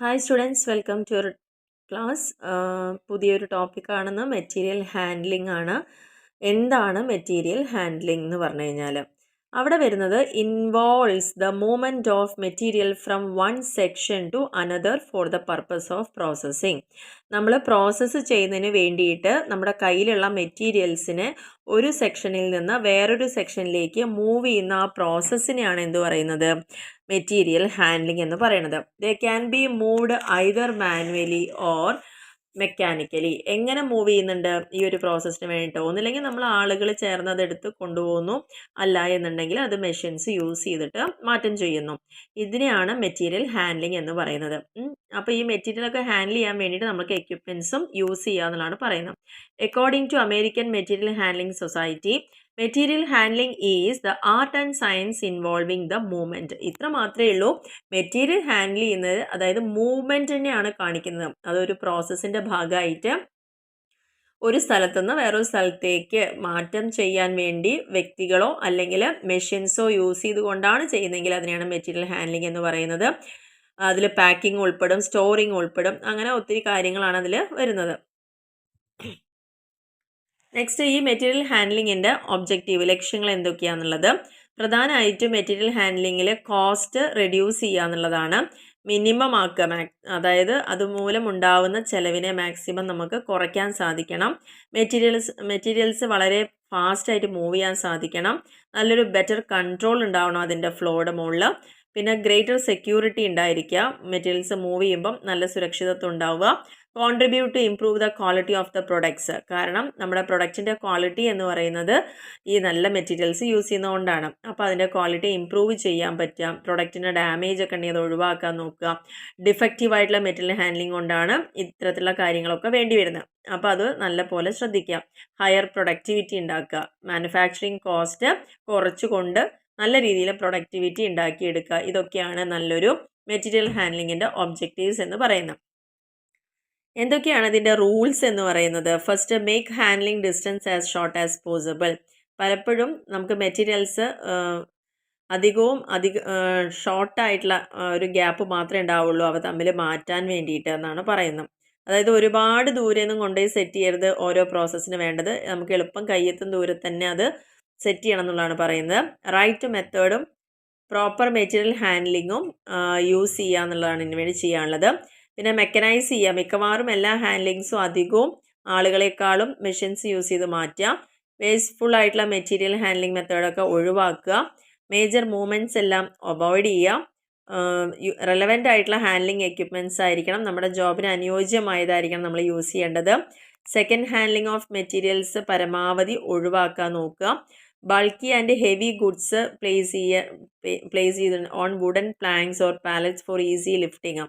Hi students, welcome to your class. പുതിയൊരു ടോപ്പിക്കാണെന്ന് material handling ആണ്. എന്താണ് മെറ്റീരിയൽ ഹാൻഡ്ലിംഗ് എന്ന് പറഞ്ഞു കഴിഞ്ഞാൽ അവിടെ വരുന്നത് involves the movement of material from one section two another for the purpose of processing. നമ്മൾ പ്രോസസ്സ് ചെയ്യുന്നതിന് വേണ്ടിയിട്ട് നമ്മുടെ കയ്യിലുള്ള മെറ്റീരിയൽസിനെ ഒരു സെക്ഷനിൽ നിന്ന് വേറൊരു സെക്ഷനിലേക്ക് മൂവ് ചെയ്യുന്ന ആ പ്രോസസ്സിനെയാണ് എന്ത് പറയുന്നത്, മെറ്റീരിയൽ ഹാൻഡ്ലിംഗ് എന്ന് പറയുന്നത്. They can B moved either manually or mechanically. എങ്ങനെ മൂവ് ചെയ്യുന്നുണ്ട് ഈ ഒരു പ്രോസസ്സിന് വേണ്ടിയിട്ട്? ഒന്നില്ലെങ്കിൽ നമ്മൾ ആളുകൾ ചേർന്ന് അതെടുത്ത് കൊണ്ടുപോകുന്നു, അല്ല എന്നുണ്ടെങ്കിൽ അത് മെഷീൻസ് യൂസ് ചെയ്തിട്ട് മാറ്റം ചെയ്യുന്നു. ഇതിനെയാണ് മെറ്റീരിയൽ ഹാൻഡ്ലിംഗ് എന്ന് പറയുന്നത്. അപ്പോൾ ഈ മെറ്റീരിയലൊക്കെ ഹാൻഡിൽ ചെയ്യാൻ വേണ്ടിയിട്ട് നമുക്ക് എക്യുപ്മെൻസും യൂസ് ചെയ്യുക എന്നുള്ളതാണ് പറയുന്നത്. According to American material handling society, material handling is the art and science involving the movement. ഇത്ര മാത്രമേ ഉള്ളൂ. മെറ്റീരിയൽ ഹാൻഡിൽ ചെയ്യുന്നത് അതായത് മൂവ്മെൻറ്റിനെയാണ് കാണിക്കുന്നത്. അതൊരു പ്രോസസ്സിൻ്റെ ഭാഗമായിട്ട് ഒരു സ്ഥലത്തുനിന്ന് വേറൊരു സ്ഥലത്തേക്ക് മാറ്റം ചെയ്യാൻ വേണ്ടി വ്യക്തികളോ അല്ലെങ്കിൽ മെഷീൻസോ യൂസ് ചെയ്തുകൊണ്ടാണ് ചെയ്യുന്നതെങ്കിൽ അതിനെയാണ് മെറ്റീരിയൽ ഹാൻഡ്ലിംഗ് എന്ന് പറയുന്നത്. അതിൽ പാക്കിംഗ് ഉൾപ്പെടും, സ്റ്റോറിങ് ഉൾപ്പെടും, അങ്ങനെ ഒത്തിരി കാര്യങ്ങളാണ് അതിൽ വരുന്നത്. നെക്സ്റ്റ്, ഈ മെറ്റീരിയൽ ഹാൻഡ്ലിങ്ങിൻ്റെ ഒബ്ജക്റ്റീവ്, ലക്ഷ്യങ്ങൾ എന്തൊക്കെയാണെന്നുള്ളത്. പ്രധാനമായിട്ടും മെറ്റീരിയൽ ഹാൻഡ്ലിങ്ങിൽ കോസ്റ്റ് റെഡ്യൂസ് ചെയ്യുക എന്നുള്ളതാണ്. മിനിമം ആക്കുക, അതായത് അതുമൂലം ഉണ്ടാവുന്ന ചിലവിനെ മാക്സിമം നമുക്ക് കുറയ്ക്കാൻ സാധിക്കണം. മെറ്റീരിയൽസ് വളരെ ഫാസ്റ്റായിട്ട് മൂവ് ചെയ്യാൻ സാധിക്കണം. നല്ലൊരു ബെറ്റർ കൺട്രോൾ ഉണ്ടാവണം അതിൻ്റെ ഫ്ലോയുടെ മുകളിൽ. പിന്നെ ഗ്രേറ്റർ സെക്യൂരിറ്റി ഉണ്ടായിരിക്കുക. മെറ്റീരിയൽസ് മൂവ് ചെയ്യുമ്പം നല്ല സുരക്ഷിതത്വം ഉണ്ടാവുക. Contribute to improve the quality of the products. കാരണം നമ്മുടെ പ്രൊഡക്റ്റിൻ്റെ ക്വാളിറ്റി എന്ന് പറയുന്നത് ഈ നല്ല മെറ്റീരിയൽസ് യൂസ് ചെയ്യുന്നതുകൊണ്ടാണ്. അപ്പോൾ അതിൻ്റെ ക്വാളിറ്റി ഇംപ്രൂവ് ചെയ്യാൻ പറ്റുക. പ്രൊഡക്റ്റിന് ഡാമേജ് ഒക്കെ ഉണ്ടെങ്കിൽ അത് ഒഴിവാക്കാൻ നോക്കുക. ഡിഫക്റ്റീവ് ആയിട്ടുള്ള മെറ്റീരിയൽ ഹാൻഡ്ലിംഗ് കൊണ്ടാണ് ഇത്തരത്തിലുള്ള കാര്യങ്ങളൊക്കെ വേണ്ടി വരുന്നത്. അപ്പോൾ അത് നല്ല പോലെ ശ്രദ്ധിക്കുക. ഹയർ പ്രൊഡക്ടിവിറ്റി ഉണ്ടാക്കുക. മാനുഫാക്ചറിങ് കോസ്റ്റ് കുറച്ചുകൊണ്ട് നല്ല രീതിയിൽ പ്രൊഡക്ടിവിറ്റി ഉണ്ടാക്കിയെടുക്കുക. ഇതൊക്കെയാണ് നല്ലൊരു മെറ്റീരിയൽ ഹാൻഡ്ലിങ്ങിൻ്റെ ഒബ്ജക്റ്റീവ്സ് എന്ന് പറയുന്നത്. എന്തൊക്കെയാണ് ഇതിൻ്റെ റൂൾസ് എന്ന് പറയുന്നത്? First, make handling distance as short as possible. പലപ്പോഴും നമുക്ക് മെറ്റീരിയൽസ് അധികവും ഷോർട്ടായിട്ടുള്ള ഒരു ഗ്യാപ്പ് മാത്രമേ ഉണ്ടാവുള്ളൂ അവ തമ്മിൽ മാറ്റാൻ വേണ്ടിയിട്ട് എന്നാണ് പറയുന്നത്. അതായത് ഒരുപാട് ദൂരെ നിന്നും കൊണ്ടുപോയി സെറ്റ് ചെയ്യരുത്. ഓരോ പ്രോസസ്സിന് വേണ്ടത് നമുക്ക് എളുപ്പം കയ്യെത്തും ദൂരത്ത് തന്നെ അത് സെറ്റ് ചെയ്യണം എന്നുള്ളതാണ് പറയുന്നത്. റൈറ്റ് മെത്തേഡും പ്രോപ്പർ മെറ്റീരിയൽ ഹാൻഡ്ലിങ്ങും യൂസ് ചെയ്യുക എന്നുള്ളതാണ് ഇതിന് വേണ്ടി ചെയ്യാനുള്ളത്. പിന്നെ മെക്കനൈസ് ചെയ്യുക. മിക്കവാറും എല്ലാ ഹാൻഡ്ലിങ്സും അധികവും ആളുകളെക്കാളും മെഷീൻസ് യൂസ് ചെയ്ത് മാറ്റുക. വേസ്റ്റ്ഫുൾ ആയിട്ടുള്ള മെറ്റീരിയൽ ഹാൻഡ്ലിംഗ് മെത്തേഡൊക്കെ ഒഴിവാക്കുക. മേജർ മൂവ്മെൻറ്റ്സ് എല്ലാം അവോയ്ഡ് ചെയ്യുക. റെലവൻ്റ് ആയിട്ടുള്ള ഹാൻഡ്ലിംഗ് എക്യുപ്മെൻറ്റ്സ് ആയിരിക്കണം, നമ്മുടെ ജോബിന് അനുയോജ്യമായതായിരിക്കണം നമ്മൾ യൂസ് ചെയ്യേണ്ടത്. സെക്കൻഡ് ഹാൻഡ്ലിംഗ് ഓഫ് മെറ്റീരിയൽസ് പരമാവധി ഒഴിവാക്കാൻ നോക്കുക. Bulky and heavy goods place ചെയ്ത് on wooden planks or pallets for easy lifting.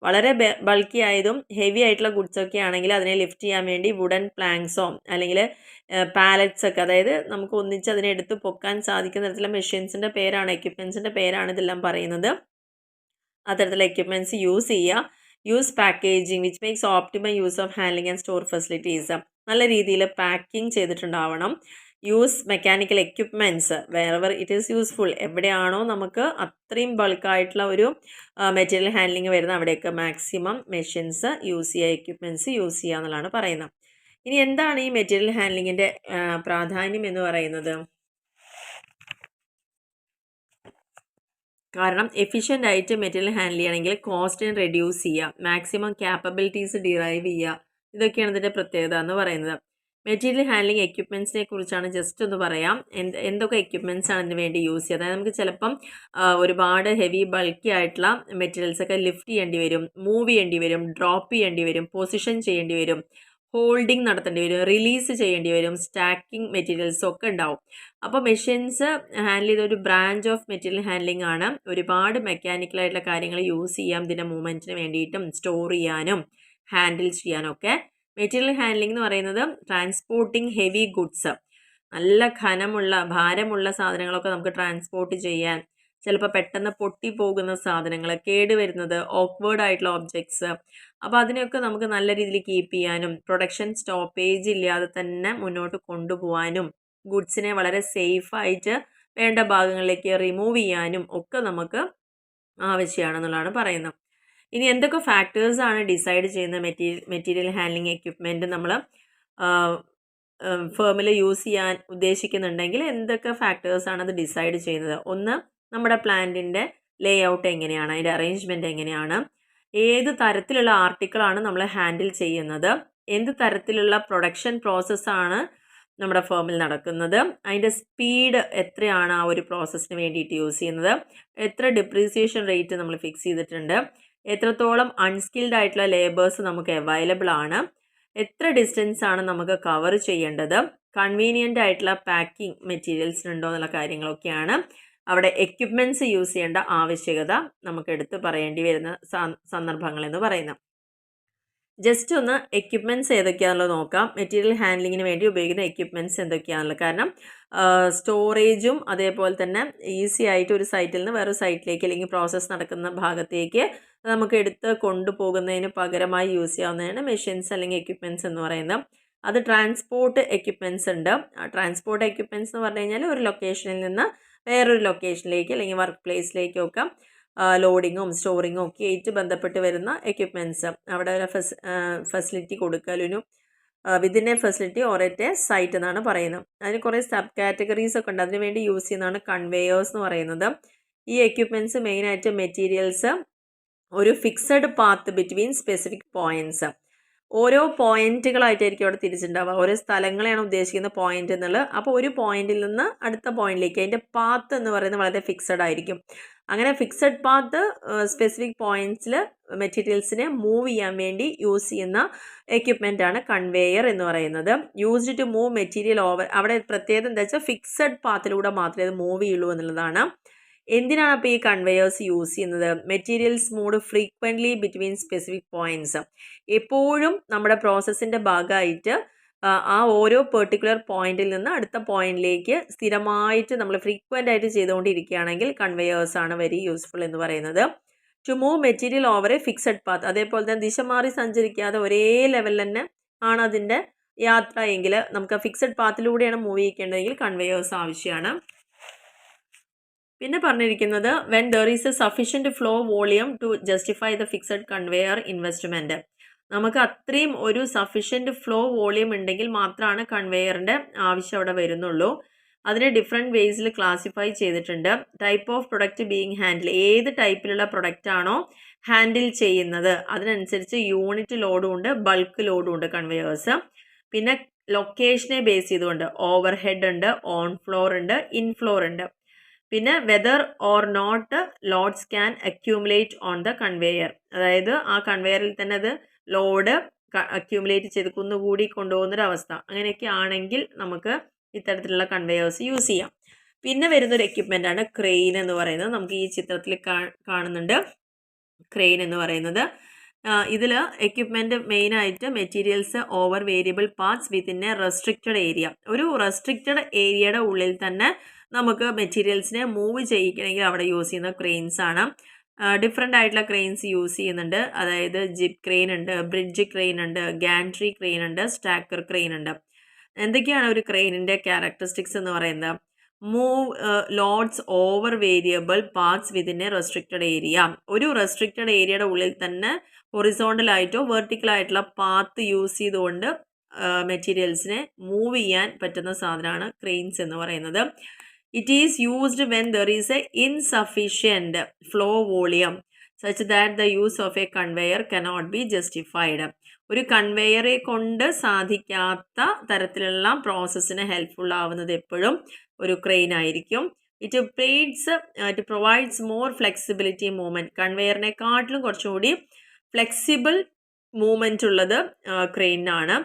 വളരെ ബൾക്കി ആയതും ഹെവി ആയിട്ടുള്ള ഗുഡ്സ് ഒക്കെ ആണെങ്കിൽ അതിനെ ലിഫ്റ്റ് ചെയ്യാൻ വേണ്ടി വുഡൻ പ്ലാങ്ക്സോ അല്ലെങ്കിൽ പാലറ്റ്സ് ഒക്കെ, അതായത് നമുക്ക് ഒന്നിച്ച് അതിനെ എടുത്ത് പൊക്കാൻ സാധിക്കുന്ന തരത്തിലുള്ള മെഷീൻസിൻ്റെ പേരാണ്, എക്യുപ്മെൻസിൻ്റെ പേരാണ് ഇതെല്ലാം പറയുന്നത്. അത്തരത്തിലുള്ള എക്യുപ്മെൻറ്റ്സ് യൂസ് ചെയ്യുക. Use packaging which makes optimum use of handling and store facilities. നല്ല രീതിയിൽ പാക്കിംഗ് ചെയ്തിട്ടുണ്ടാവണം. Use mechanical equipments wherever it is useful. എവിടെയാണോ നമുക്ക് അത്രയും ബൾക്കായിട്ടുള്ള ഒരു മെറ്റീരിയൽ ഹാൻഡ്ലിംഗ് വരുന്ന അവിടെയൊക്കെ മാക്സിമം മെഷീൻസ് യൂസ് ചെയ്യുക, എക്യുപ്മെൻറ്റ്സ് യൂസ് ചെയ്യുക എന്നുള്ളതാണ് പറയുന്നത്. ഇനി എന്താണ് ഈ മെറ്റീരിയൽ ഹാൻഡ്ലിങ്ങിൻ്റെ പ്രാധാന്യം എന്ന് പറയുന്നത്? കാരണം എഫിഷ്യൻ്റ് ആയിട്ട് മെറ്റീരിയൽ ഹാൻഡിൽ ചെയ്യണമെങ്കിൽ കോസ്റ്റിനെ റെഡ്യൂസ് ചെയ്യുക, മാക്സിമം ക്യാപ്പബിലിറ്റീസ് ഡിറൈവ് ചെയ്യുക. ഇതൊക്കെയാണ് ഇതിൻ്റെ പ്രത്യേകത എന്ന് പറയുന്നത്. മെറ്റീരിയൽ ഹാൻഡ്ലിംഗ് എക്യുപ്മെൻറ്റ്സിനെ കുറിച്ചാണ് ജസ്റ്റ് ഒന്ന് പറയാം. എന്തൊക്കെ എക്യുപ്മെൻറ്റ്സ് ആണ് ഇതിന് വേണ്ടി യൂസ് ചെയ്യുക. അതായത് നമുക്ക് ചിലപ്പം ഒരുപാട് ഹെവി ബൾക്കി ആയിട്ടുള്ള മെറ്റീരിയൽസൊക്കെ ലിഫ്റ്റ് ചെയ്യേണ്ടി വരും, മൂവ് ചെയ്യേണ്ടി വരും, ഡ്രോപ്പ് ചെയ്യേണ്ടി വരും, പൊസിഷൻ ചെയ്യേണ്ടി വരും, ഹോൾഡിംഗ് നടത്തേണ്ടി വരും, റിലീസ് ചെയ്യേണ്ടി വരും, സ്റ്റാക്കിംഗ് മെറ്റീരിയൽസും ഒക്കെ ഉണ്ടാവും. അപ്പോൾ മെഷീൻസ് ഹാൻഡിൽ ചെയ്ത ഒരു ബ്രാഞ്ച് ഓഫ് മെറ്റീരിയൽ ഹാൻഡ്ലിംഗ് ആണ്. ഒരുപാട് മെക്കാനിക്കലായിട്ടുള്ള കാര്യങ്ങൾ യൂസ് ചെയ്യാം ഇതിൻ്റെ മൂവ്മെൻറ്റിന് വേണ്ടിയിട്ടും സ്റ്റോർ ചെയ്യാനും ഹാൻഡിൽ ചെയ്യാനും ഒക്കെ. മെറ്റീരിയൽ ഹാൻഡ്ലിംഗ് എന്ന് പറയുന്നത് ട്രാൻസ്പോർട്ടിങ് ഹെവി ഗുഡ്സ്, നല്ല ഭാരമുള്ള സാധനങ്ങളൊക്കെ നമുക്ക് ട്രാൻസ്പോർട്ട് ചെയ്യാൻ, ചിലപ്പോൾ പെട്ടെന്ന് പൊട്ടിപ്പോകുന്ന സാധനങ്ങൾ, കേടുവരുന്നത്, ഓക്വേർഡ് ആയിട്ടുള്ള ഒബ്ജക്ട്സ്, അപ്പോൾ അതിനെയൊക്കെ നമുക്ക് നല്ല രീതിയിൽ കീപ്പ് ചെയ്യാനും പ്രൊഡക്ഷൻ സ്റ്റോപ്പേജ് ഇല്ലാതെ തന്നെ മുന്നോട്ട് കൊണ്ടുപോകാനും ഗുഡ്സിനെ വളരെ സേഫായിട്ട് വേണ്ട ഭാഗങ്ങളിലേക്ക് റിമൂവ് ചെയ്യാനും ഒക്കെ നമുക്ക് ആവശ്യമാണെന്നുള്ളതാണ് പറയുന്നത്. ഇനി എന്തൊക്കെ ഫാക്ടേഴ്സാണ് ഡിസൈഡ് ചെയ്യുന്ന മെറ്റീരിയൽ ഹാൻഡ്ലിംഗ് എക്യുപ്മെൻറ്റ് നമ്മൾ ഫേമിൽ യൂസ് ചെയ്യാൻ ഉദ്ദേശിക്കുന്നുണ്ടെങ്കിൽ എന്തൊക്കെ ഫാക്ടേഴ്സാണ് അത് ഡിസൈഡ് ചെയ്യുന്നത്? ഒന്ന്, നമ്മുടെ പ്ലാന്റിൻ്റെ ലേ ഔട്ട് എങ്ങനെയാണ്, അതിൻ്റെ അറേഞ്ച്മെൻറ്റ് എങ്ങനെയാണ്, ഏത് തരത്തിലുള്ള ആർട്ടിക്കിളാണ് നമ്മൾ ഹാൻഡിൽ ചെയ്യുന്നത്, എന്ത് തരത്തിലുള്ള പ്രൊഡക്ഷൻ പ്രോസസ്സാണ് നമ്മുടെ ഫേമിൽ നടക്കുന്നത്, അതിൻ്റെ സ്പീഡ് എത്രയാണ് ആ ഒരു പ്രോസസ്സിന് വേണ്ടിയിട്ട് യൂസ് ചെയ്യുന്നത്, എത്ര ഡിപ്രീസിയേഷൻ റേറ്റ് നമ്മൾ ഫിക്സ് ചെയ്തിട്ടുണ്ട്, എത്രത്തോളം അൺസ്കിൽഡ് ആയിട്ടുള്ള ലേബേഴ്സ് നമുക്ക് അവൈലബിൾ ആണ്, എത്ര ഡിസ്റ്റൻസ് ആണ് നമുക്ക് കവർ ചെയ്യേണ്ടത്, കൺവീനിയൻ്റ് ആയിട്ടുള്ള പാക്കിംഗ് മെറ്റീരിയൽസിനുണ്ടോ എന്നുള്ള കാര്യങ്ങളൊക്കെയാണ് അവിടെ എക്യുപ്മെൻറ്റ്സ് യൂസ് ചെയ്യേണ്ട ആവശ്യകത നമുക്ക് എടുത്ത് പറയേണ്ടി വരുന്ന സന്ദർഭങ്ങൾ എന്ന് പറയുന്നത്. ജസ്റ്റ് ഒന്ന് എക്യുപ്മെൻറ്റ്സ് ഏതൊക്കെയാണെന്നുള്ളത് നോക്കാം. മെറ്റീരിയൽ ഹാൻഡ്ലിങ്ങിന് വേണ്ടി ഉപയോഗിക്കുന്ന എക്യുപ്മെൻറ്റ്സ് എന്തൊക്കെയാണുള്ളത്. കാരണം സ്റ്റോറേജും അതേപോലെ തന്നെ ഈസി ആയിട്ട് ഒരു സൈറ്റിൽ നിന്ന് വേറൊരു സൈറ്റിലേക്ക് അല്ലെങ്കിൽ പ്രോസസ്സ് നടക്കുന്ന ഭാഗത്തേക്ക് നമുക്ക് എടുത്ത് കൊണ്ടുപോകുന്നതിന് പകരമായി യൂസ് ചെയ്യാവുന്നതാണ് മെഷീൻസ് അല്ലെങ്കിൽ എക്യുപ്മെൻറ്റ്സ് എന്ന് പറയുന്നത്. അത് ട്രാൻസ്പോർട്ട് എക്യുപ്മെൻറ്റ്സ് ഉണ്ട്. ട്രാൻസ്പോർട്ട് എക്യുപ്മെൻറ്റ്സ് എന്ന് പറഞ്ഞു കഴിഞ്ഞാൽ ഒരു ലൊക്കേഷനിൽ നിന്ന് വേറൊരു ലൊക്കേഷനിലേക്ക് അല്ലെങ്കിൽ വർക്ക് പ്ലേസിലേക്കൊക്കെ ലോഡിങ്ങും സ്റ്റോറിങ്ങും ഒക്കെ ആയിട്ട് ബന്ധപ്പെട്ട് വരുന്ന എക്യുപ്മെൻറ്റ്സ്. അവിടെ ഒരു ഫെസിലിറ്റി കൊടുക്കലിനും within a facility or at a site എന്നാണ് പറയുന്നത്. അതിന് കുറേ സബ് കാറ്റഗറീസ് ഒക്കെ ഉണ്ട്. അതിന് വേണ്ടി യൂസ് ചെയ്യുന്നതാണ് കൺവേയേഴ്സ് എന്ന് പറയുന്നത്. ഈ എക്യുപ്മെൻറ്റ്സ് മെയിനായിട്ട് മെറ്റീരിയൽസ് ഒരു fixed path between specific points, ഓരോ പോയിന്റുകളായിട്ടായിരിക്കും അവിടെ തിരിച്ചിട്ടുണ്ടാവുക. ഓരോ സ്ഥലങ്ങളെയാണ് ഉദ്ദേശിക്കുന്ന പോയിന്റ് എന്നുള്ളത്. അപ്പോൾ ഒരു പോയിന്റിൽ നിന്ന് അടുത്ത പോയിന്റിലേക്ക് അതിൻ്റെ പാത്ത് എന്ന് പറയുന്നത് വളരെ ഫിക്സഡ് ആയിരിക്കും. അങ്ങനെ ഫിക്സഡ് പാത്ത് സ്പെസിഫിക് പോയിന്റ്സിൽ മെറ്റീരിയൽസിനെ മൂവ് ചെയ്യാൻ വേണ്ടി യൂസ് ചെയ്യുന്ന എക്യുപ്മെൻ്റ് ആണ് കൺവേയർ എന്ന് പറയുന്നത്. Used to move material over. അവിടെ പ്രത്യേകത എന്താ വെച്ചാൽ ഫിക്സഡ് പാത്തിലൂടെ മാത്രമേ അത് മൂവ് ചെയ്യുള്ളൂ എന്നുള്ളതാണ്. എന്തിനാണ് അപ്പോൾ ഈ കൺവേയേഴ്സ് യൂസ് ചെയ്യുന്നത്? Materials move frequently between specific points. എപ്പോഴും നമ്മുടെ പ്രോസസ്സിൻ്റെ ഭാഗമായിട്ട് ആ ഓരോ പെർട്ടിക്കുലർ പോയിന്റിൽ നിന്ന് അടുത്ത പോയിന്റിലേക്ക് സ്ഥിരമായിട്ട് നമ്മൾ ഫ്രീക്വൻ്റ് ആയിട്ട് ചെയ്തുകൊണ്ടിരിക്കുകയാണെങ്കിൽ കൺവേയേഴ്സ് ആണ് വെരി യൂസ്ഫുൾ എന്ന് പറയുന്നത്. To move material over a fixed path. അതേപോലെ തന്നെ ദിശ മാറി സഞ്ചരിക്കാതെ ഒരേ ലെവലിൽ തന്നെ ആണ് അതിൻ്റെ യാത്ര എങ്കിൽ നമുക്ക് ഫിക്സഡ് പാത്തിലൂടെയാണ് മൂവ് ചെയ്യിക്കേണ്ടതെങ്കിൽ കൺവേയേഴ്സ് ആവശ്യമാണ്. പിന്നെ പറഞ്ഞിരിക്കുന്നത് when there is a sufficient flow volume to justify the fixed conveyor investment. നമുക്ക് അത്രയും ഒരു സഫിഷ്യൻറ്റ് ഫ്ലോ വോളിയം ഉണ്ടെങ്കിൽ മാത്രമാണ് കൺവെയറിൻ്റെ ആവശ്യം അവിടെ വരുന്നുള്ളൂ. അതിനെ ഡിഫറെൻറ്റ് വേസിൽ ക്ലാസിഫൈ ചെയ്തിട്ടുണ്ട്. Type of product being handle, ഏത് ടൈപ്പിലുള്ള പ്രൊഡക്റ്റ് ആണോ ഹാൻഡിൽ ചെയ്യുന്നത് അതിനനുസരിച്ച് യൂണിറ്റ് ലോഡും ഉണ്ട്, ബൾക്ക് ലോഡും ഉണ്ട് കൺവെയേഴ്സ്. പിന്നെ ലൊക്കേഷനെ ബേസ് ചെയ്തുകൊണ്ട് ഓവർ ഹെഡ് ഉണ്ട്, ഓൺ ഫ്ലോർ ഉണ്ട്, ഇൻ ഫ്ലോർ ഉണ്ട്. പിന്നെ whether or not loads can accumulate on the conveyor. അതായത് ആ കൺവെയറിൽ തന്നെ അത് ലോഡ് അക്യൂമുലേറ്റ് ചെയ്ത് കുന്നുകൂടി കൊണ്ടുപോകുന്നൊരവസ്ഥ. അങ്ങനെയൊക്കെ ആണെങ്കിൽ നമുക്ക് ഇത്തരത്തിലുള്ള കൺവെയേഴ്സ് യൂസ് ചെയ്യാം. പിന്നെ വരുന്നൊരു എക്യുപ്മെൻ്റ് ആണ് ക്രെയിൻ എന്ന് പറയുന്നത്. നമുക്ക് ഈ ചിത്രത്തിൽ കാണുന്നുണ്ട് ക്രെയിൻ എന്ന് പറയുന്നത്. ഇതിൽ എക്യുപ്മെൻറ്റ് മെയിനായിട്ട് materials over variable parts within A restricted area. ഒരു റെസ്ട്രിക്റ്റഡ് ഏരിയയുടെ ഉള്ളിൽ തന്നെ നമുക്ക് മെറ്റീരിയൽസിനെ മൂവ് ചെയ്യിക്കണമെങ്കിൽ അവിടെ യൂസ് ചെയ്യുന്ന ക്രെയിൻസ് ആണ്. ഡിഫറെൻ്റ് ആയിട്ടുള്ള ക്രെയിൻസ് യൂസ് ചെയ്യുന്നുണ്ട്. അതായത് ജിപ്പ് ക്രെയിൻ ഉണ്ട്, ബ്രിഡ്ജ് ക്രെയിൻ ഉണ്ട്, ഗാൻട്രി ക്രെയിൻ ഉണ്ട്, സ്റ്റാക്കർ ക്രെയിൻ ഉണ്ട്. എന്തൊക്കെയാണ് ഒരു ക്രെയിനിൻ്റെ ക്യാരക്ടറിസ്റ്റിക്സ് എന്ന് പറയുന്നത്? Move loads over variable parts within a restricted area. ഒരു റെസ്ട്രിക്റ്റഡ് ഏരിയയുടെ ഉള്ളിൽ തന്നെ ഹൊറിസോണ്ടലായിട്ടോ വെർട്ടിക്കലായിട്ടുള്ള പാത്ത് യൂസ് ചെയ്തുകൊണ്ട് മെറ്റീരിയൽസിനെ മൂവ് ചെയ്യാൻ പറ്റുന്ന സാധനമാണ് ക്രെയിൻസ് എന്ന് പറയുന്നത്. It is used when there is a insufficient flow volume such that the use of a conveyor cannot be justified. ഒരു കൺവെയറെ കൊണ്ട് സാധിക്കാത്ത തരത്തിലുള്ള പ്രോസസ്സിന് ഹെൽപ്ഫുൾ ആവുന്നത് എപ്പോഴും ഒരു ക്രെയിൻ ആയിരിക്കും. It provides more flexibility movement. കൺവെയറിനെക്കാട്ടിലും കുറച്ചുകൂടി ഫ്ലെക്സിബിൾ മൂവ്മെൻറ്റ് ഉള്ളത് ക്രെയിനാണ്.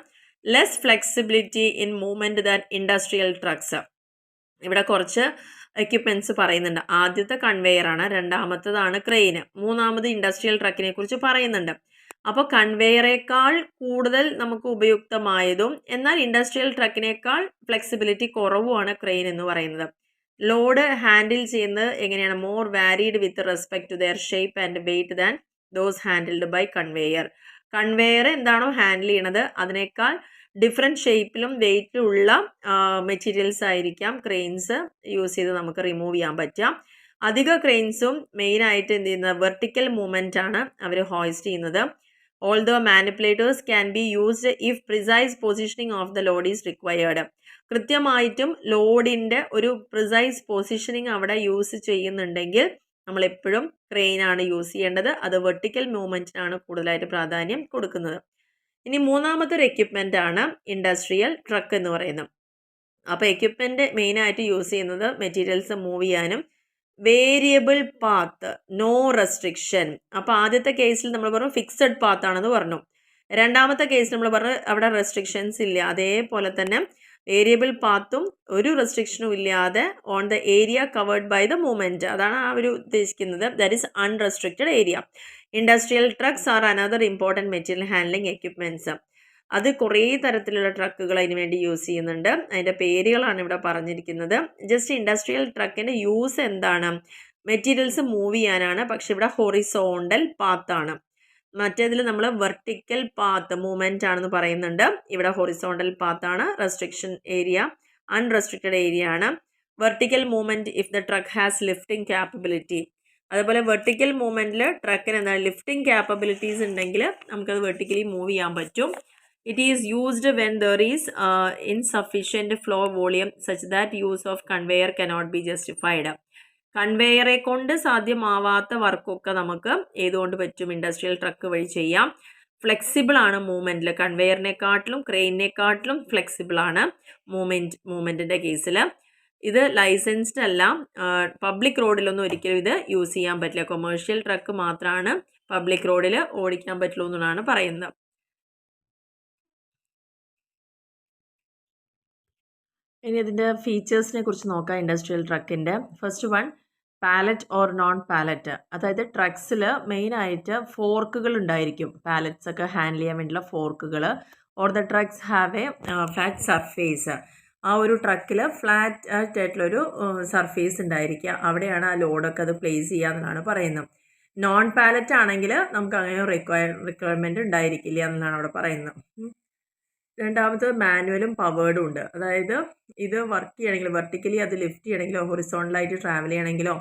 Less flexibility in movement than industrial trucks. ഇവിടെ കുറച്ച് എക്യുപ്മെൻറ്റ്സ് പറയുന്നുണ്ട്. ആദ്യത്തെ കൺവെയറാണ്, രണ്ടാമത്തതാണ് ക്രെയിന്, മൂന്നാമത് ഇൻഡസ്ട്രിയൽ ട്രക്കിനെ കുറിച്ച് പറയുന്നുണ്ട്. അപ്പോൾ കൺവെയറേക്കാൾ കൂടുതൽ നമുക്ക് ഉപയുക്തമായതും എന്നാൽ ഇൻഡസ്ട്രിയൽ ട്രക്കിനേക്കാൾ ഫ്ലെക്സിബിലിറ്റി കുറവുമാണ് ക്രെയിൻ എന്ന് പറയുന്നത്. ലോഡ് ഹാൻഡിൽ ചെയ്യുന്നത് എങ്ങനെയാണ്? More varied with respect to their shape and weight than those handled by conveyor. Conveyor എന്താണോ ഹാൻഡിൽ ചെയ്യണത് അതിനേക്കാൾ ഡിഫറെൻറ്റ് ഷേപ്പിലും വെയ്റ്റിലുള്ള മെറ്റീരിയൽസ് ആയിരിക്കാം ക്രെയിൻസ് യൂസ് ചെയ്ത് നമുക്ക് റിമൂവ് ചെയ്യാൻ പറ്റുക. അധിക ക്രെയിൻസും മെയിനായിട്ട് എന്ത് ചെയ്യുന്നത് വെർട്ടിക്കൽ മൂവ്മെൻ്റ് ആണ് അവർ ഹോയിസ്റ്റ് ചെയ്യുന്നത്. Although manipulators can be used if precise positioning of the Lord is required. കൃത്യമായിട്ടും ലോഡിൻ്റെ ഒരു പ്രിസൈസ് പൊസിഷനിങ് അവിടെ യൂസ് ചെയ്യുന്നുണ്ടെങ്കിൽ നമ്മളെപ്പോഴും ക്രെയിനാണ് യൂസ് ചെയ്യേണ്ടത്. അത് വെർട്ടിക്കൽ മൂവ്മെൻറ്റിനാണ് കൂടുതലായിട്ട് പ്രാധാന്യം കൊടുക്കുന്നത്. ഇനി മൂന്നാമത്തെ ഒരു എക്യുപ്മെൻ്റ് ആണ് ഇൻഡസ്ട്രിയൽ ട്രക്ക് എന്ന് പറയുന്നത്. അപ്പോൾ എക്യുപ്മെൻ്റ് മെയിനായിട്ട് യൂസ് ചെയ്യുന്നത് മെറ്റീരിയൽസ് മൂവ് ചെയ്യാനും വേരിയബിൾ പാത്ത്, നോ റെസ്ട്രിക്ഷൻ. അപ്പോൾ ആദ്യത്തെ കേസിൽ നമ്മൾ പറഞ്ഞു ഫിക്സഡ് പാത്ത് ആണെന്ന് പറഞ്ഞു. രണ്ടാമത്തെ കേസിൽ നമ്മൾ പറഞ്ഞു അവിടെ റെസ്ട്രിക്ഷൻസ് ഇല്ല. അതേപോലെ തന്നെ വേരിയബിൾ പാത്തും ഒരു റെസ്ട്രിക്ഷനും ഇല്ലാതെ on the area covered by the movement, അതാണ് ആ ഒരു ഉദ്ദേശിക്കുന്നത്. That is unrestricted area. Industrial trucks are another important material handling equipments. അത് കുറേ തരത്തിലുള്ള ട്രക്കുകൾ അതിന് വേണ്ടി യൂസ് ചെയ്യുന്നുണ്ട്. അതിൻ്റെ പേരുകളാണ് ഇവിടെ പറഞ്ഞിരിക്കുന്നത്. ജസ്റ്റ് ഇൻഡസ്ട്രിയൽ ട്രക്കിൻ്റെ യൂസ് എന്താണ്? മെറ്റീരിയൽസ് മൂവ് ചെയ്യാനാണ്. പക്ഷെ ഇവിടെ ഹൊറിസോണ്ടൽ പാത്താണ്. മറ്റേതിൽ നമ്മൾ വെർട്ടിക്കൽ പാത്ത് മൂവ്മെൻ്റ് ആണെന്ന് പറയുന്നുണ്ട്. ഇവിടെ ഹൊറിസോണ്ടൽ പാത്താണ്. റെസ്ട്രിക്ഷൻ ഏരിയ അൺറെസ്ട്രിക്റ്റഡ് ഏരിയ ആണ്. Vertical movement if the truck has lifting capability. അതുപോലെ വെർട്ടിക്കൽ മൂവ്മെൻറ്റിൽ ട്രക്കിന് എന്താണ് ലിഫ്റ്റിംഗ് ക്യാപ്പബിലിറ്റീസ് ഉണ്ടെങ്കിൽ നമുക്കത് വെർട്ടിക്കലി മൂവ് ചെയ്യാൻ പറ്റും. It is used when there is insufficient flow volume such that use of conveyor cannot be justified. കൺവെയറെ കൊണ്ട് സാധ്യമാവാത്ത വർക്കൊക്കെ നമുക്ക് ഏതുകൊണ്ട് പറ്റും? ഇൻഡസ്ട്രിയൽ ട്രക്ക് വഴി ചെയ്യാം. ഫ്ലെക്സിബിൾ ആണ് മൂവ്മെൻറ്റിൽ. കൺവെയറിനെക്കാട്ടിലും ക്രെയിനിനെക്കാട്ടിലും ഫ്ലെക്സിബിൾ ആണ് മൂവ്മെൻറ്റിൻ്റെ കേസിൽ. ഇത് ലൈസൻസ്ഡ് അല്ല. പബ്ലിക് റോഡിലൊന്നും ഒരിക്കലും ഇത് യൂസ് ചെയ്യാൻ പറ്റില്ല. കൊമേഴ്ഷ്യൽ ട്രക്ക് മാത്രമാണ് പബ്ലിക് റോഡിൽ ഓടിക്കാൻ പറ്റുള്ളൂ എന്നാണ് പറയുന്നത്. ഇനി ഇതിൻ്റെ ഫീച്ചേഴ്സിനെ കുറിച്ച് നോക്കാം ഇൻഡസ്ട്രിയൽ ട്രക്കിൻ്റെ. First one, pallet or non pallet. അതായത് ട്രക്സിൽ മെയിനായിട്ട് ഫോർക്കുകൾ ഉണ്ടായിരിക്കും. പാലറ്റ്സ് ഒക്കെ ഹാൻഡിൽ ചെയ്യാൻ വേണ്ടിയുള്ള ഫോർക്കുകൾ. Or the trucks have a flat surface. ആ ഒരു ട്രക്കിൽ ഫ്ലാറ്റ് ആയിട്ടുള്ളൊരു സർഫേസ് ഉണ്ടായിരിക്കുക. അവിടെയാണ് ആ ലോഡൊക്കെ അത് പ്ലേസ് ചെയ്യുക എന്നാണ് പറയുന്നത്. നോൺ പാലറ്റ് ആണെങ്കിൽ നമുക്ക് അങ്ങനെ റിക്വയർമെൻറ്റ് ഉണ്ടായിരിക്കില്ല എന്നാണ് അവിടെ പറയുന്നത്. രണ്ടാമത് മാനുവലും പവേർഡും ഉണ്ട്. അതായത് ഇത് വർക്ക് ചെയ്യണമെങ്കിൽ വെർട്ടിക്കലി അത് ലിഫ്റ്റ് ചെയ്യണമെങ്കിലോ ഹൊറിസോണ്ടലായിട്ട് ട്രാവൽ ചെയ്യണമെങ്കിലോ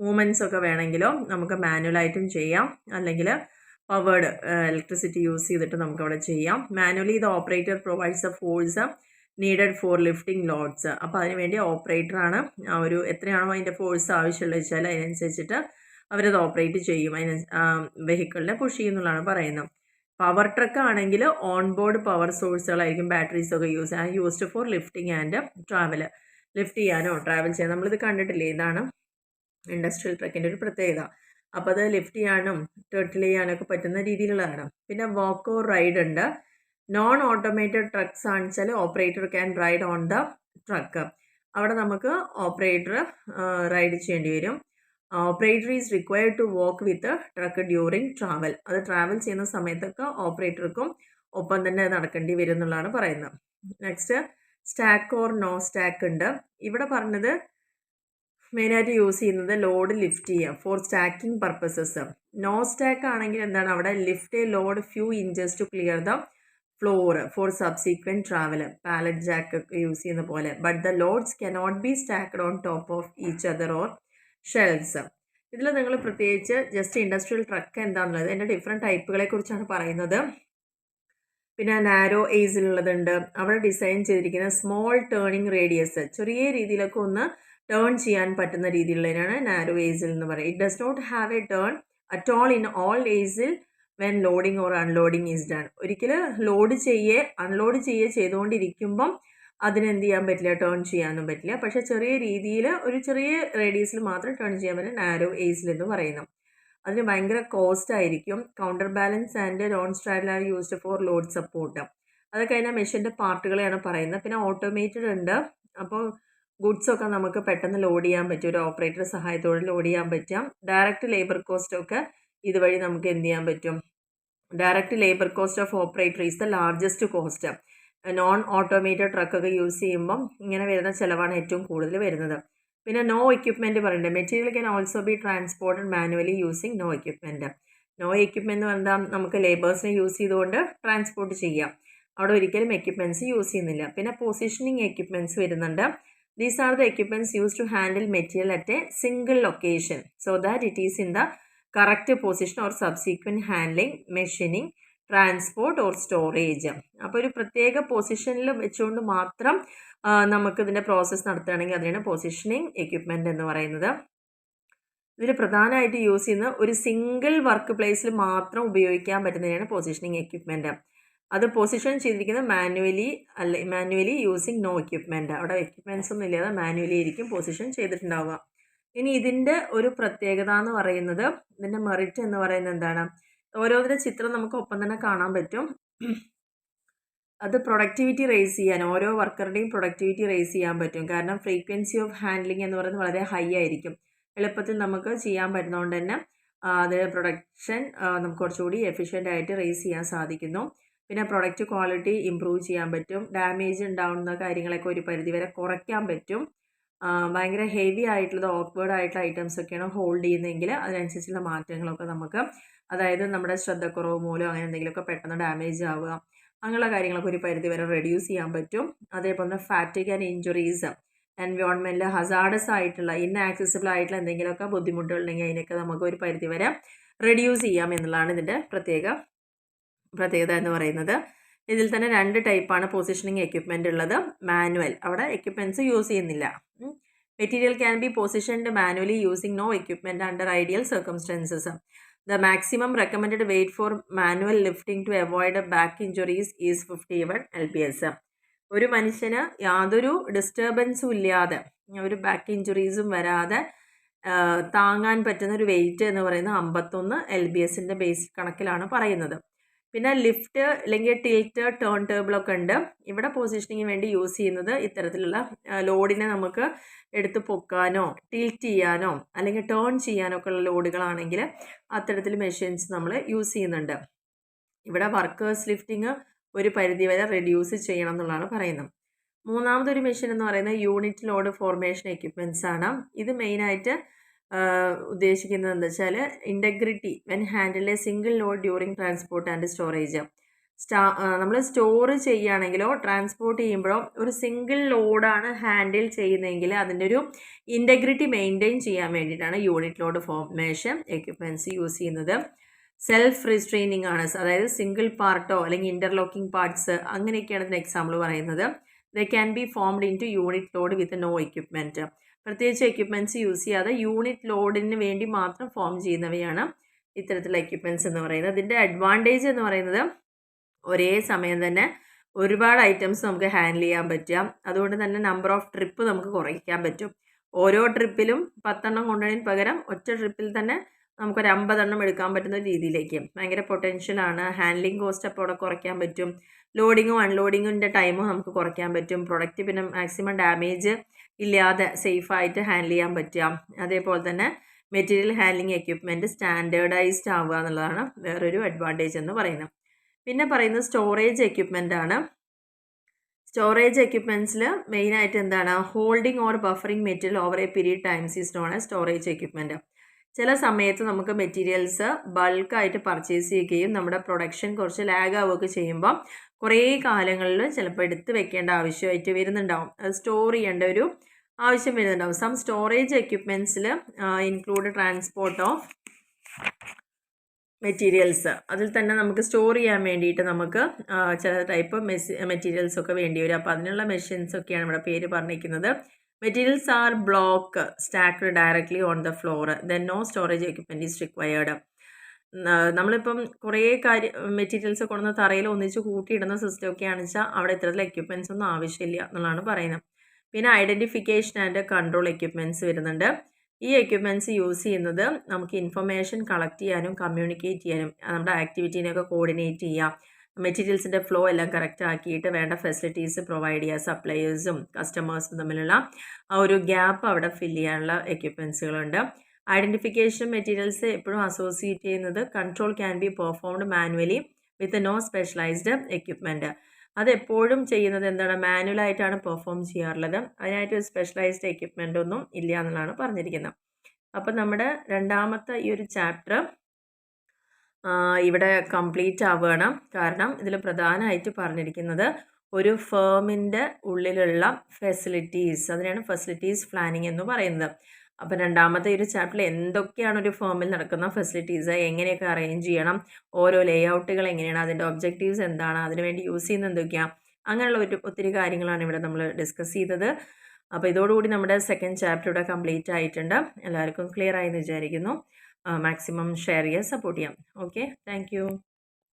മൂവ്മെൻറ്റ്സ് ഒക്കെ വേണമെങ്കിലോ നമുക്ക് മാനുവലായിട്ടും ചെയ്യാം, അല്ലെങ്കിൽ പവേർഡ് ഇലക്ട്രിസിറ്റി യൂസ് ചെയ്തിട്ട് നമുക്ക് അവിടെ ചെയ്യാം. Manually the operator provides a force needed for lifting loads. അപ്പോൾ അതിനുവേണ്ടി ഓപ്പറേറ്ററാണ് ആ ഒരു എത്രയാണോ അതിൻ്റെ ഫോഴ്സ് ആവശ്യമുള്ളത് വെച്ചാൽ അതിനനുസരിച്ചിട്ട് അവരത് ഓപ്പറേറ്റ് ചെയ്യും. അതിന് വെഹിക്കിളിനെ പുഷ് ചെയ്യുന്നുള്ളതാണ് പറയുന്നത്. പവർ ട്രക്ക് ആണെങ്കിൽ ഓൺ ബോർഡ് പവർ സോഴ്സുകളായിരിക്കും, ബാറ്ററീസ് ഒക്കെ used for lifting and travel. Lift ചെയ്യാനോ ട്രാവൽ ചെയ്യാനോ നമ്മളിത് കണ്ടിട്ടില്ലേ? ഇതാണ് ഇൻഡസ്ട്രിയൽ ട്രക്കിൻ്റെ ഒരു പ്രത്യേകത. അപ്പോൾ അത് ലിഫ്റ്റ് ചെയ്യാനും ടേർട്ടിൽ ചെയ്യാനൊക്കെ പറ്റുന്ന രീതിയിലുള്ളതാണ്. പിന്നെ വാക്ക് ഓർ റൈഡ് ഉണ്ട്. നോൺ ഓട്ടോമേറ്റഡ് ട്രക്സ് ആണെന്ന് വെച്ചാൽ operator can ride on the truck. അവിടെ നമുക്ക് ഓപ്പറേറ്റർ റൈഡ് ചെയ്യേണ്ടി വരും. Operator is required to work with truck during travel. അത് ട്രാവൽ ചെയ്യുന്ന സമയത്തൊക്കെ ഓപ്പറേറ്റർക്കും ഒപ്പം തന്നെ നടക്കേണ്ടി വരും എന്നുള്ളതാണ് പറയുന്നത്. Next, stack or no stack ഉണ്ട്. ഇവിടെ പറഞ്ഞത് മെയിനായിട്ട് യൂസ് ചെയ്യുന്നത് ലോഡ് ലിഫ്റ്റ് ചെയ്യാം for stacking purposes. No stack ആണെങ്കിൽ എന്താണ്? അവിടെ lift a load few inches to clear the floor for subsequent travel. Pallet jack ഒക്കെ യൂസ് ചെയ്യുന്ന പോലെ. But the loads cannot be stacked on top of each other or shelves. ഇതിൽ നിങ്ങൾ പ്രത്യേകിച്ച് just industrial truck എന്താണെന്നുള്ളത് അതിൻ്റെ different ടൈപ്പുകളെ കുറിച്ചാണ് പറയുന്നത്. പിന്നെ നാരോ ഏസിലുള്ളതുണ്ട്. അവിടെ ഡിസൈൻ ചെയ്തിരിക്കുന്ന സ്മോൾ ടേണിംഗ് റേഡിയസ്, ചെറിയ രീതിയിലൊക്കെ ഒന്ന് ടേൺ ചെയ്യാൻ പറ്റുന്ന രീതിയിലുള്ളതിനാണ് നാരോ ഏസിൽ എന്ന് പറയുന്നത്. It does not have a turn at all in all aisle when loading or unloading is done. ഒരിക്കലും ലോഡ് അൺലോഡ് ചെയ്തുകൊണ്ടിരിക്കുമ്പം അതിനെന്ത് ചെയ്യാൻ പറ്റില്ല, ടേൺ ചെയ്യാനൊന്നും പറ്റില്ല. പക്ഷേ ചെറിയ രീതിയിൽ ഒരു ചെറിയ റേഡിയസിൽ മാത്രം ടേൺ ചെയ്യാൻ പറ്റും നാരോ ഏസിൽ എന്ന് പറയുന്നു. അതിന് ഭയങ്കര കോസ്റ്റ് ആയിരിക്കും. Counter balance and non straddle are used for load support. അതൊക്കെ അതിൻ്റെ മെഷീൻ്റെ പാർട്ടുകളെയാണ് പറയുന്നത്. പിന്നെ ഓട്ടോമേറ്റഡ് ഉണ്ട്. അപ്പോൾ ഗുഡ്സൊക്കെ നമുക്ക് പെട്ടെന്ന് ലോഡ് ചെയ്യാൻ പറ്റും, ഒരു ഓപ്പറേറ്റർ സഹായത്തോടെ ലോഡ് ചെയ്യാൻ പറ്റും. ഡയറക്റ്റ് ലേബർ കോസ്റ്റൊക്കെ ഇതുവഴി നമുക്ക് എന്ത് ചെയ്യാൻ പറ്റും? Direct labour cost of operator is the largest cost. Non automated ട്രക്കൊക്കെ യൂസ് ചെയ്യുമ്പം ഇങ്ങനെ വരുന്ന ചിലവാണ് ഏറ്റവും കൂടുതൽ വരുന്നത്. പിന്നെ നോ എക്യുപ്മെൻറ്റ് പറയുന്നുണ്ട്. Material can also be transported manually using no equipment. No equipment എന്ന് പറഞ്ഞാൽ നമുക്ക് ലേബേഴ്സിനെ യൂസ് ചെയ്തുകൊണ്ട് ട്രാൻസ്പോർട്ട് ചെയ്യാം. അവിടെ ഒരിക്കലും എക്യുപ്മെൻറ്റ്സ് യൂസ് ചെയ്യുന്നില്ല. പിന്നെ പൊസിഷനിങ് എക്യുപ്മെൻറ്റ്സ് വരുന്നുണ്ട്. These are the equipments used to handle material at a single location so that it is in the correct position or subsequent handling, machining, transport or storage. അപ്പോൾ ഒരു പ്രത്യേക പൊസിഷനിൽ വെച്ചുകൊണ്ട് മാത്രം നമുക്ക് ഇതിൻ്റെ പ്രോസസ്സ് നടത്തുകയാണെങ്കിൽ അതിനാണ് പൊസിഷനിങ് എക്യുപ്മെൻറ്റ് എന്ന് പറയുന്നത്. ഇതിൽ പ്രധാനമായിട്ട് യൂസ് ചെയ്യുന്ന ഒരു സിംഗിൾ വർക്ക് പ്ലേസിൽ മാത്രം ഉപയോഗിക്കാൻ പറ്റുന്നതിനാണ് പൊസിഷനിങ് എക്യുപ്മെൻറ്റ്. അത് പൊസിഷൻ ചെയ്തിരിക്കുന്നത് മാനുവലി യൂസിങ് നോ എക്യുപ്മെൻറ്റ്. അവിടെ എക്യുപ്മെൻറ്റ്സ് ഒന്നും ഇല്ലാതെ മാനുവലി ആയിരിക്കും പൊസിഷൻ ചെയ്തിട്ടുണ്ടാവുക. ഇനി ഇതിൻ്റെ ഒരു പ്രത്യേകത എന്ന് പറയുന്നത്, ഇതിൻ്റെ മെറിറ്റ് എന്ന് പറയുന്നത് എന്താണ്? ഓരോന്നിൻ്റെ ചിത്രം നമുക്ക് ഒപ്പം തന്നെ കാണാൻ പറ്റും. അത് പ്രൊഡക്ടിവിറ്റി റേസ് ചെയ്യാൻ, ഓരോ വർക്കറുടെയും പ്രൊഡക്ടിവിറ്റി റേസ് ചെയ്യാൻ പറ്റും. കാരണം ഫ്രീക്വൻസി ഓഫ് ഹാൻഡ്ലിംഗ് എന്ന് പറയുന്നത് വളരെ ഹൈ ആയിരിക്കും. എളുപ്പത്തിൽ നമുക്ക് ചെയ്യാൻ പറ്റുന്നതുകൊണ്ട് തന്നെ അത് പ്രൊഡക്ഷൻ നമുക്ക് കുറച്ചുകൂടി എഫിഷ്യൻ്റ് ആയിട്ട് റേസ് ചെയ്യാൻ സാധിക്കുന്നു. പിന്നെ പ്രൊഡക്റ്റ് ക്വാളിറ്റി ഇമ്പ്രൂവ് ചെയ്യാൻ പറ്റും. ഡാമേജ് ഉണ്ടാവുന്ന കാര്യങ്ങളൊക്കെ ഒരു പരിധിവരെ കുറയ്ക്കാൻ പറ്റും. ഭയങ്കര ഹെവി ആയിട്ടുള്ളത്, ഓക്വേർഡ് ആയിട്ടുള്ള ഐറ്റംസ് ഒക്കെയാണ് ഹോൾഡ് ചെയ്യുന്നതെങ്കിൽ അതിനനുസരിച്ചുള്ള മാറ്റങ്ങളൊക്കെ നമുക്ക്, അതായത് നമ്മുടെ ശ്രദ്ധക്കുറവ് മൂലം അങ്ങനെ എന്തെങ്കിലുമൊക്കെ പെട്ടെന്ന് ഡാമേജ് ആവുക, അങ്ങനെയുള്ള കാര്യങ്ങളൊക്കെ ഒരു പരിധിവരെ റെഡ്യൂസ് ചെയ്യാൻ പറ്റും. അതേപോലെ തന്നെ ഫാറ്റിക് ആൻഡ് ഇഞ്ചുറീസ്, എൻവയോൺമെൻറ്റിൽ ഹസാർഡസ് ആയിട്ടുള്ള ഇന്നാക്സസിബിൾ ആയിട്ടുള്ള എന്തെങ്കിലുമൊക്കെ ബുദ്ധിമുട്ടുകളുണ്ടെങ്കിൽ അതിനൊക്കെ നമുക്ക് ഒരു പരിധിവരെ റെഡ്യൂസ് ചെയ്യാം എന്നുള്ളതാണ് ഇതിൻ്റെ പ്രത്യേകത എന്ന് പറയുന്നത്. ഇതിൽ തന്നെ 2 ടൈപ്പാണ് പൊസിഷനിങ് എക്യുപ്മെൻ്റ് ഉള്ളത്. മാനുവൽ, അവിടെ എക്യുപ്മെൻറ്റ്സ് യൂസ് ചെയ്യുന്നില്ല. Material can be positioned manually using no equipment under ideal circumstances. The maximum recommended weight for manual lifting to avoid back injuries is 51 lbs. ഒരു മനുഷ്യന് യാതൊരു ഡിസ്റ്റർബൻസും ഇല്ലാതെ, ഒരു ബാക്ക് ഇഞ്ചുറീസും വരാതെ താങ്ങാൻ പറ്റുന്ന ഒരു വെയിറ്റ് എന്ന് പറയുന്നത് 51 lbs ബേസിക് കണക്കിലാണ് പറയുന്നത്. പിന്നെ ലിഫ്റ്റ് അല്ലെങ്കിൽ ടിൽറ്റ്, ടേൺ ടേബിളൊക്കെ ഉണ്ട്. ഇവിടെ പൊസിഷനിങ്ങിന് വേണ്ടി യൂസ് ചെയ്യുന്നത് ഇത്തരത്തിലുള്ള ലോഡിനെ നമുക്ക് എടുത്ത് പൊക്കാനോ ടിൽറ്റ് ചെയ്യാനോ അല്ലെങ്കിൽ ടേൺ ചെയ്യാനോ ഒക്കെ ഉള്ള ലോഡുകളാണെങ്കിൽ അത്തരത്തിൽ മെഷീൻസ് നമ്മൾ യൂസ് ചെയ്യുന്നുണ്ട്. ഇവിടെ വർക്കേഴ്സ് ലിഫ്റ്റിംഗ് ഒരു പരിധിവരെ റെഡ്യൂസ് ചെയ്യണം എന്നുള്ളതാണ് പറയുന്നത്. മൂന്നാമതൊരു മെഷീൻ എന്ന് പറയുന്നത് യൂണിറ്റ് ലോഡ് ഫോർമേഷൻ എക്യുപ്മെൻറ്റ്സ് ആണ്. ഇത് മെയിനായിട്ട് ഉദ്ദേശിക്കുന്നത് എന്താ വെച്ചാൽ integrity when handle A single load during transport and storage. നമ്മൾ സ്റ്റോർ ചെയ്യുകയാണെങ്കിലോ ട്രാൻസ്പോർട്ട് ചെയ്യുമ്പോഴോ ഒരു സിംഗിൾ ലോഡാണ് ഹാൻഡിൽ ചെയ്യുന്നതെങ്കിൽ അതിൻ്റെ ഒരു ഇൻറ്റഗ്രിറ്റി മെയിൻറ്റെയിൻ ചെയ്യാൻ വേണ്ടിയിട്ടാണ് unit load formation equipments use ചെയ്യുന്നത്. സെൽഫ് റിസ്ട്രെയിനിങ് ആണ്, അതായത് സിംഗിൾ പാർട്ടോ അല്ലെങ്കിൽ ഇൻ്റർലോക്കിംഗ് പാർട്സ് അങ്ങനെയൊക്കെയാണ് ഇതിന് എക്സാമ്പിൾ പറയുന്നത്. They can be formed into unit load with no equipment. പ്രത്യേകിച്ച് എക്യുപ്മെൻറ്റ്സ് യൂസ് ചെയ്യാതെ യൂണിറ്റ് ലോഡിന് വേണ്ടി മാത്രം ഫോം ചെയ്യുന്നവയാണ് ഇത്തരത്തിലുള്ള എക്യുപ്മെൻറ്റ്സ് എന്ന് പറയുന്നത്. ഇതിൻ്റെ അഡ്വാൻറ്റേജ് എന്ന് പറയുന്നത് ഒരേ സമയം തന്നെ ഒരുപാട് ഐറ്റംസ് നമുക്ക് ഹാൻഡിൽ ചെയ്യാൻ പറ്റുക. അതുകൊണ്ട് തന്നെ നമ്പർ ഓഫ് ട്രിപ്പ് നമുക്ക് കുറയ്ക്കാൻ പറ്റും. ഓരോ ട്രിപ്പിലും 10 എണ്ണം കൊണ്ടുവന്നതിന് പകരം ഒറ്റ ട്രിപ്പിൽ തന്നെ നമുക്കൊരു 50 എണ്ണം എടുക്കാൻ പറ്റുന്ന രീതിയിലേക്ക് ഭയങ്കര പൊട്ടൻഷ്യലാണ്. ഹാൻഡ്ലിംഗ് കോസ്റ്റ് അപ്പോൾ അവിടെ കുറയ്ക്കാൻ പറ്റും. ലോഡിങ്ങും അൺലോഡിങ്ങിൻ്റെ ടൈമും നമുക്ക് കുറയ്ക്കാൻ പറ്റും. പ്രൊഡക്റ്റ് പിന്നെ മാക്സിമം ഡാമേജ് ഇല്ലാതെ സേഫായിട്ട് ഹാൻഡിൽ ചെയ്യാൻ പറ്റുക. അതേപോലെ തന്നെ മെറ്റീരിയൽ ഹാൻഡ്ലിംഗ് എക്യുപ്മെൻറ്റ് സ്റ്റാൻഡേർഡൈസ്ഡ് ആവുക എന്നുള്ളതാണ് വേറൊരു അഡ്വാൻറ്റേജ് എന്ന് പറയുന്നത്. പിന്നെ പറയുന്നത് സ്റ്റോറേജ് എക്യുപ്മെൻ്റ് ആണ്. സ്റ്റോറേജ് എക്യുപ്മെൻറ്റ്സിൽ മെയിനായിട്ട് എന്താണ്, holding or buffering material over A period times is known as storage equipment. ചില സമയത്ത് നമുക്ക് മെറ്റീരിയൽസ് ബൾക്കായിട്ട് പർച്ചേസ് ചെയ്യുകയും നമ്മുടെ പ്രൊഡക്ഷൻ കുറച്ച് ലാഗ് ആവുകയൊക്കെ ചെയ്യുമ്പോൾ കുറേ കാലങ്ങളിൽ ചിലപ്പോൾ എടുത്ത് വെക്കേണ്ട ആവശ്യമായിട്ട് വരുന്നുണ്ടാവും. അത് സ്റ്റോർ ചെയ്യേണ്ട ഒരു ആവശ്യം വരുന്നുണ്ടാവും. സം സ്റ്റോറേജ് എക്യുപ്മെൻറ്റ്സിൽ ഇൻക്ലൂഡ് ട്രാൻസ്പോർട്ട് ഓഫ് മെറ്റീരിയൽസ്. അതിൽ തന്നെ നമുക്ക് സ്റ്റോർ ചെയ്യാൻ വേണ്ടിയിട്ട് നമുക്ക് ചില ടൈപ്പ് മെറ്റീരിയൽസൊക്കെ വേണ്ടി വരും. അപ്പോൾ അതിനുള്ള മെഷീൻസൊക്കെയാണ് ഇവിടെ പേര് പറഞ്ഞിരിക്കുന്നത്. Materials are block stacked directly on the floor, then no storage equipment is required. നമ്മളിപ്പം കുറേ മെറ്റീരിയൽസ് കൊണ്ടുവന്ന് തറയിൽ ഒന്നിച്ച് കൂട്ടിയിടുന്ന സിസ്റ്റമൊക്കെയാണെന്ന് വെച്ചാൽ അവിടെ ഇത്തരത്തിലുള്ള എക്യുപ്മെൻറ്റ്സ് ഒന്നും ആവശ്യമില്ല എന്നുള്ളതാണ് പറയുന്നത്. പിന്നെ ഐഡൻറ്റിഫിക്കേഷൻ ആൻഡ് കൺട്രോൾ എക്യുപ്മെൻറ്റ്സ് വരുന്നുണ്ട്. ഈ എക്യുപ്മെൻറ്റ്സ് യൂസ് ചെയ്യുന്നത് നമുക്ക് ഇൻഫർമേഷൻ കളക്ട് ചെയ്യാനും കമ്മ്യൂണിക്കേറ്റ് ചെയ്യാനും നമ്മുടെ ആക്ടിവിറ്റീനെയൊക്കെ കോർഡിനേറ്റ് ചെയ്യാം. മെറ്റീരിയൽസിൻ്റെ ഫ്ലോ എല്ലാം കറക്റ്റ് ആക്കിയിട്ട് വേണ്ട ഫെസിലിറ്റീസ് പ്രൊവൈഡ് ചെയ്യുക. സപ്ലയേഴ്സും കസ്റ്റമേഴ്സും തമ്മിലുള്ള ആ ഒരു ഗ്യാപ്പ് അവിടെ ഫില്ല് ചെയ്യാനുള്ള എക്യുപ്മെൻറ്റ്സുകളുണ്ട്. ഐഡൻറ്റിഫിക്കേഷൻ മെറ്റീരിയൽസ് എപ്പോഴും അസോസിയേറ്റ് ചെയ്യുന്നത് control can be performed manually with no specialised equipment. അതെപ്പോഴും ചെയ്യുന്നത് എന്താണ്, മാനുവലായിട്ടാണ് പെർഫോം ചെയ്യാറുള്ളത്. അതിനായിട്ട് ഒരു സ്പെഷ്യലൈസ്ഡ് എക്യുപ്മെൻ്റ് ഒന്നും ഇല്ല എന്നുള്ളതാണ് പറഞ്ഞിരിക്കുന്നത്. അപ്പം നമ്മുടെ രണ്ടാമത്തെ ഈ ഒരു ചാപ്റ്റർ ഇവിടെ കംപ്ലീറ്റ് ആവുകയാണ്. കാരണം ഇതിൽ പ്രധാനമായിട്ട് പറഞ്ഞിരിക്കുന്നത് ഒരു ഫേമിൻ്റെ ഉള്ളിലുള്ള ഫെസിലിറ്റീസ്, അതിനാണ് ഫെസിലിറ്റീസ് പ്ലാനിങ് എന്ന് പറയുന്നത്. അപ്പോൾ രണ്ടാമത്തെ ഒരു ചാപ്റ്ററിൽ എന്തൊക്കെയാണ് ഒരു ഫേമിൽ നടക്കുന്ന ഫെസിലിറ്റീസ്, എങ്ങനെയൊക്കെ അറേഞ്ച് ചെയ്യണം, ഓരോ ലേഔട്ടുകൾ എങ്ങനെയാണ്, അതിൻ്റെ ഒബ്ജക്റ്റീവ്സ് എന്താണ്, അതിനുവേണ്ടി യൂസ് ചെയ്യുന്ന എന്തൊക്കെയാണ്, അങ്ങനെയുള്ള ഒത്തിരി കാര്യങ്ങളാണ് ഇവിടെ നമ്മൾ ഡിസ്കസ് ചെയ്തത്. അപ്പോൾ ഇതോടുകൂടി നമ്മുടെ സെക്കൻഡ് ചാപ്റ്റർ ഇവിടെ കംപ്ലീറ്റ് ആയിട്ടുണ്ട്. എല്ലാവർക്കും ക്ലിയർ ആയെന്ന് വിചാരിക്കുന്നു. മാക്സിമം ഷെയർ ചെയ്യുക, സപ്പോർട്ട് ചെയ്യാം. Okay, thank